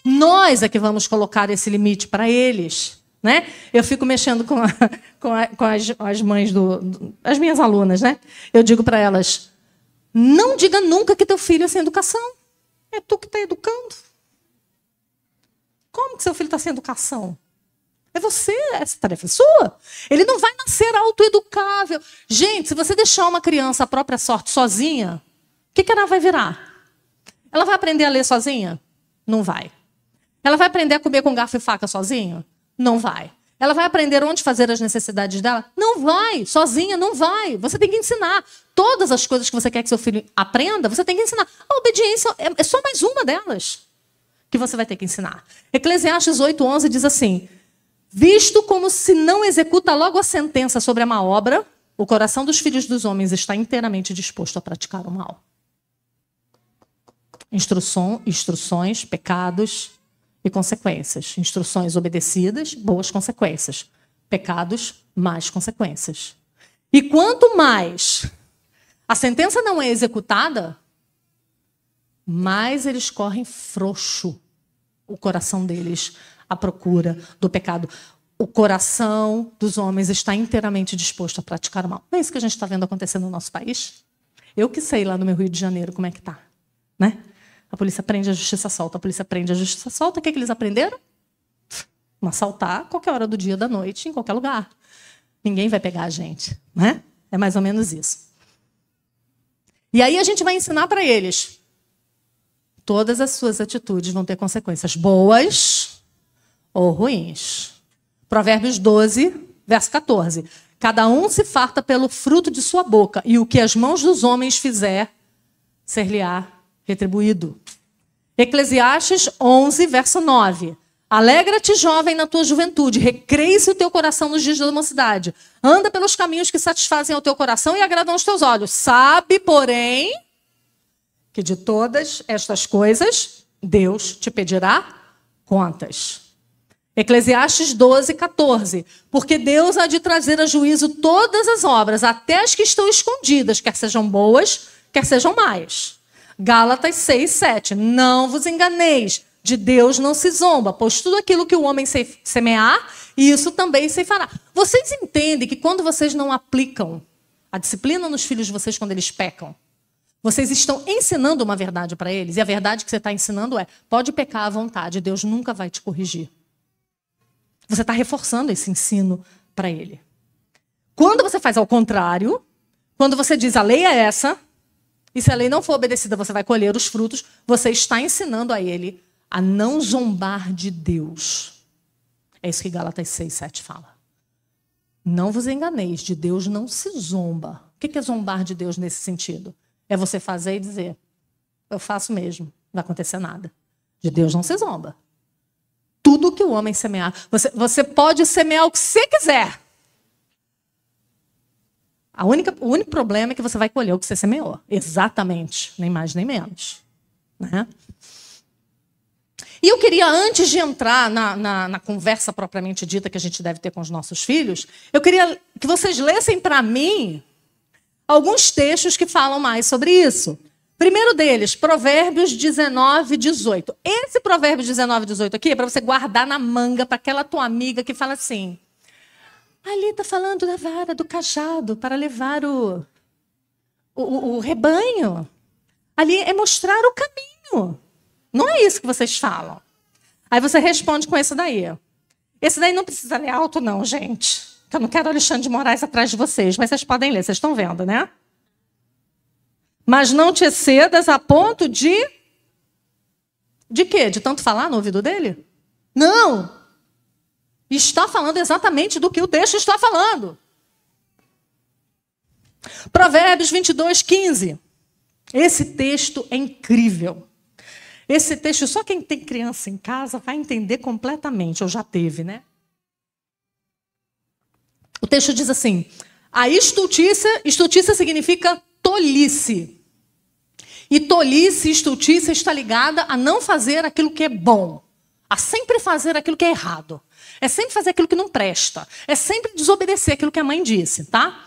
Nós é que vamos colocar esse limite para eles. Né? Eu fico mexendo com as mães as minhas alunas. Né? Eu digo para elas, não diga nunca que teu filho é sem educação. É tu que está educando. Como que seu filho está sem educação? É você, essa tarefa é sua. Ele não vai nascer autoeducável. Gente, se você deixar uma criança à própria sorte sozinha, o que ela vai virar? Ela vai aprender a ler sozinha? Não vai. Ela vai aprender a comer com garfo e faca sozinha? Não vai. Ela vai aprender onde fazer as necessidades dela? Não vai. Sozinha não vai. Você tem que ensinar. Todas as coisas que você quer que seu filho aprenda, você tem que ensinar. A obediência é só mais uma delas que você vai ter que ensinar. Eclesiastes 8:11 diz assim, visto como se não executa logo a sentença sobre a má obra, o coração dos filhos dos homens está inteiramente disposto a praticar o mal. Instruções, pecados e consequências. Instruções obedecidas, boas consequências. Pecados, más consequências. E quanto mais a sentença não é executada, mais eles correm frouxo o coração deles à procura do pecado. O coração dos homens está inteiramente disposto a praticar o mal. Não é isso que a gente está vendo acontecer no nosso país? Eu que sei lá no meu Rio de Janeiro como é que está. Né? A polícia prende, a justiça solta. A polícia prende, a justiça solta. O que eles aprenderam? Assaltar a qualquer hora do dia, da noite, em qualquer lugar. Ninguém vai pegar a gente. Né? É mais ou menos isso. E aí a gente vai ensinar para eles. Todas as suas atitudes vão ter consequências boas ou ruins. Provérbios 12, verso 14. Cada um se farta pelo fruto de sua boca, e o que as mãos dos homens fizer, ser-lhe-á retribuído. Eclesiastes 11, verso 9. Alegra-te, jovem, na tua juventude, recreie-se o teu coração nos dias da mocidade. Anda pelos caminhos que satisfazem ao teu coração e agradam aos teus olhos. Sabe, porém, que de todas estas coisas Deus te pedirá contas. Eclesiastes 12, 14. Porque Deus há de trazer a juízo todas as obras, até as que estão escondidas, quer sejam boas, quer sejam más. Gálatas 6, 7. Não vos enganeis, de Deus não se zomba, pois tudo aquilo que o homem semear, isso também se fará. Vocês entendem que quando vocês não aplicam a disciplina nos filhos de vocês quando eles pecam, Vocês estão ensinando uma verdade para eles, e a verdade que você está ensinando é: pode pecar à vontade, Deus nunca vai te corrigir. Você está reforçando esse ensino para ele. Quando você faz ao contrário, quando você diz a lei é essa, e se a lei não for obedecida, você vai colher os frutos, você está ensinando a ele a não zombar de Deus. É isso que Gálatas 6:7 fala. Não vos enganeis, de Deus não se zomba. O que é zombar de Deus nesse sentido? É você fazer e dizer: eu faço mesmo, não vai acontecer nada. De Deus não se zomba. Tudo que o homem semear, você pode semear o que você quiser. O único problema é que você vai colher o que você semeou. Exatamente, nem mais nem menos. Né? E eu queria, antes de entrar na conversa propriamente dita que a gente deve ter com os nossos filhos, eu queria que vocês lessem para mim alguns textos que falam mais sobre isso. Primeiro deles, Provérbios 19:18. Esse Provérbios 19:18 aqui é para você guardar na manga para aquela tua amiga que fala assim: ali está falando da vara, do cajado, para levar o rebanho. Ali é mostrar o caminho. Não é isso que vocês falam. Aí você responde com esse daí. Esse daí não precisa ler alto não, gente. Eu não quero Alexandre de Moraes atrás de vocês, mas vocês podem ler, vocês estão vendo, né? Mas não te excedas a ponto de... De quê? De tanto falar no ouvido dele? Não! Está falando exatamente do que o texto está falando. Provérbios 22:15. Esse texto é incrível. Esse texto, só quem tem criança em casa vai entender completamente. Ou já teve, né? O texto diz assim: a estultícia significa tolice. E tolice e estultícia está ligada a não fazer aquilo que é bom. A sempre fazer aquilo que é errado. É sempre fazer aquilo que não presta. É sempre desobedecer aquilo que a mãe disse, tá?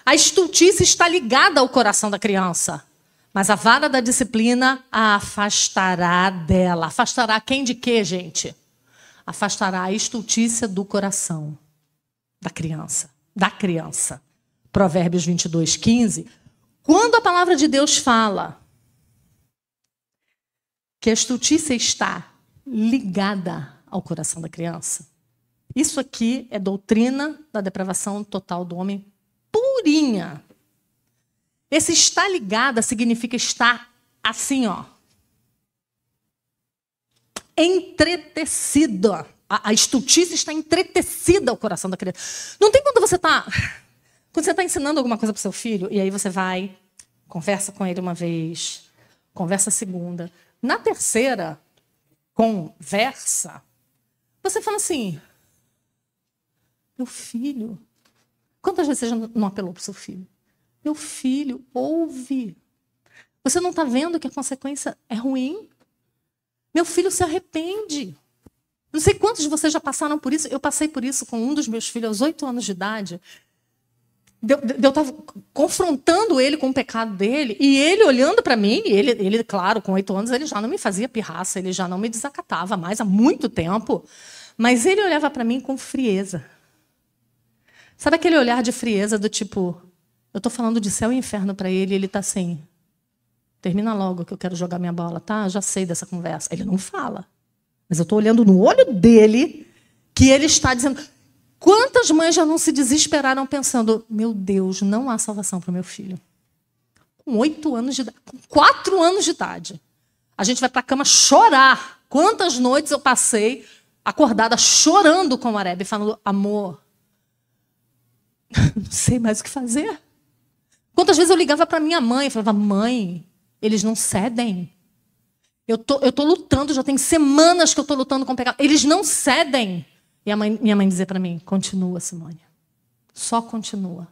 A estultícia está ligada ao coração da criança. Mas a vara da disciplina a afastará dela. Afastará quem de quê, gente? Afastará a estultícia do coração da criança. Da criança. Provérbios 22:15. Quando a palavra de Deus fala que a estultícia está ligada ao coração da criança, isso aqui é doutrina da depravação total do homem purinha. Esse estar ligada significa estar assim, ó. Entretecida. A estultícia está entretecida ao coração da criança. Não tem quando você está ensinando alguma coisa para o seu filho, e aí você vai, conversa com ele uma vez, conversa a segunda. Na terceira conversa, você fala assim: meu filho, quantas vezes você já não apelou para o seu filho? Meu filho, ouve. Você não está vendo que a consequência é ruim? Meu filho se arrepende. Não sei quantos de vocês já passaram por isso. Eu passei por isso com um dos meus filhos aos 8 anos de idade. Eu estava confrontando ele com o pecado dele, e ele olhando para mim, ele, claro, com 8 anos, ele já não me fazia pirraça, ele já não me desacatava mais há muito tempo, mas ele olhava para mim com frieza. Sabe aquele olhar de frieza do tipo, eu estou falando de céu e inferno para ele, e ele está assim, termina logo que eu quero jogar minha bola, tá? Eu já sei dessa conversa. Ele não fala, mas eu estou olhando no olho dele que ele está dizendo... Quantas mães já não se desesperaram pensando, meu Deus, não há salvação para o meu filho? Com 8 anos de idade, com 4 anos de idade. A gente vai para a cama chorar. Quantas noites eu passei acordada chorando com o Arebe, falando, amor, não sei mais o que fazer. Quantas vezes eu ligava para minha mãe e falava, mãe, eles não cedem. Eu tô lutando, já tem semanas que eu estou lutando com o pecado. Eles não cedem. E minha mãe dizia para mim, continua, Simone. Só continua.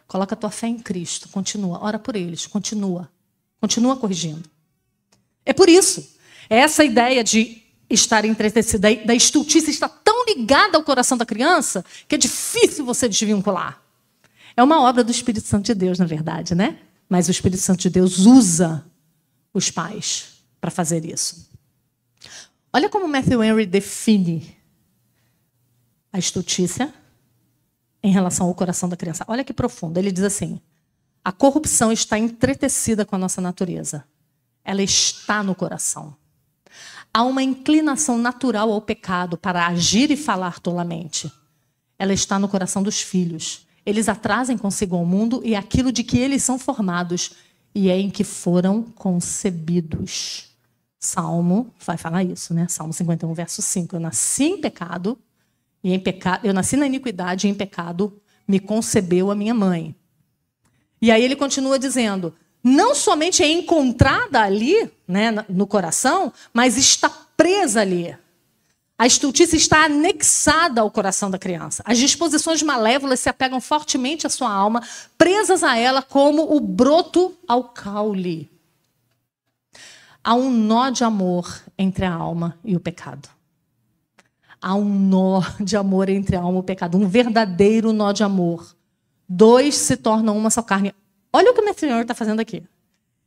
Coloca a tua fé em Cristo, continua. Ora por eles, continua. Continua corrigindo. É por isso. Essa ideia de estar entretecida, da estultícia, está tão ligada ao coração da criança, que é difícil você desvincular. É uma obra do Espírito Santo de Deus, na verdade, né? Mas o Espírito Santo de Deus usa os pais para fazer isso. Olha como Matthew Henry define a estultícia em relação ao coração da criança. Olha que profundo. Ele diz assim, A corrupção está entretecida com a nossa natureza. Ela está no coração. Há uma inclinação natural ao pecado para agir e falar tolamente. Ela está no coração dos filhos. Eles atrasem consigo ao mundo e aquilo de que eles são formados, e é em que foram concebidos. Salmo vai falar isso, né? Salmo 51, verso 5. Eu nasci em pecado, eu nasci na iniquidade, e em pecado me concebeu a minha mãe. E aí ele continua dizendo, não somente é encontrada ali, né, no coração, mas está presa ali. A estultícia está anexada ao coração da criança. As disposições malévolas se apegam fortemente à sua alma, presas a ela como o broto ao caule. Há um nó de amor entre a alma e o pecado. Há um nó de amor entre a alma e o pecado. Um verdadeiro nó de amor. Dois se tornam uma só carne. Olha o que o meu Senhor está fazendo aqui.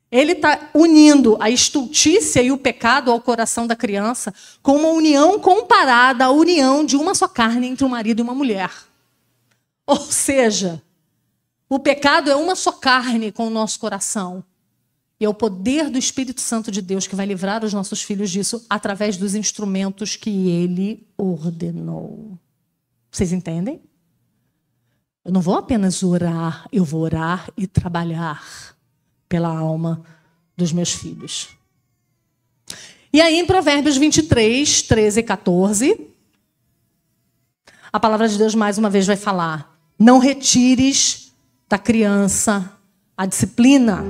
Ele está unindo a estultícia e o pecado ao coração da criança com uma união comparada à união de uma só carne entre um marido e uma mulher. Ou seja, o pecado é uma só carne com o nosso coração. E é o poder do Espírito Santo de Deus que vai livrar os nossos filhos disso através dos instrumentos que Ele ordenou. Vocês entendem? Eu não vou apenas orar, eu vou orar e trabalhar pela alma dos meus filhos. E aí, em Provérbios 23, 13 e 14, a palavra de Deus mais uma vez vai falar: não retires da criança a disciplina.